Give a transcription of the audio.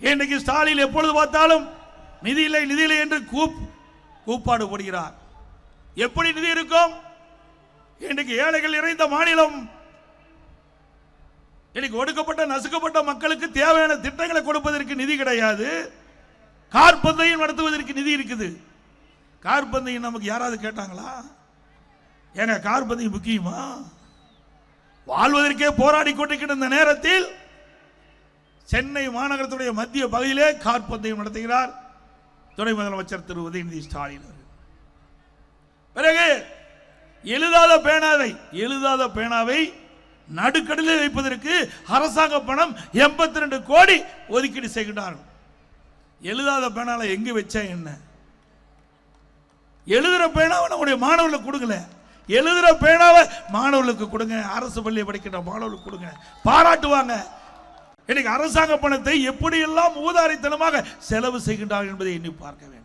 இன்றைக்கு ஸ்டாலின் எப்பொழுது பார்த்தாலும் நிதி இல்லை நிதி இல்லை என்று கூப்பாடு போடுகிறார். எப்படி நிதி இருக்கும்? இன்றைக்கு ஏழைகள் நிறைந்த மாநிலம். இன்னைக்கு ஒடுக்கப்பட்ட நசுக்கப்பட்ட மக்களுக்கு தேவையான திட்டங்களை கொடுப்பதற்கு நிதி கிடையாது. கார் பந்தயம் நடத்துவதற்கு நிதி இருக்குது. கார் பந்தயம் நமக்கு யாராவது கேட்டாங்களா? ஏங்க கார் பந்தயம் முக்கியமா? வாழ்வதற்கே போராடி கொண்டிருக்கிற நேரத்தில் சென்னை மாநகரத்துடைய மத்திய பகுதியிலே கார் பந்தயம் நடத்துகிறார் துணை முதலமைச்சர் திரு உதயநிதி ஸ்டாலின். பிறகு எழுதாத பேனாவை நடுக்கடலில் வைப்பதற்கு அரசாங்க பணம் 82 கோடி ஒதுக்கீடு செய்கிறார்கள். எழுதாத பேனால எங்க வச்சா என்ன? எழுதுற பேனாவை நம்முடைய மாணவர்களுக்கு கொடுக்கல. எழுதுற பேனாவை மாணவர்களுக்கு கொடுங்க. அரசு பள்ளியை படிக்கிற மாணவர்களுக்கு கொடுங்க, பாராட்டுவாங்க. இன்னைக்கு அரசாங்க பணத்தை எப்படியெல்லாம் ஊதாரித்தனமாக செலவு செய்கின்றார்கள் என்பதை எண்ணி பார்க்க வேண்டும்.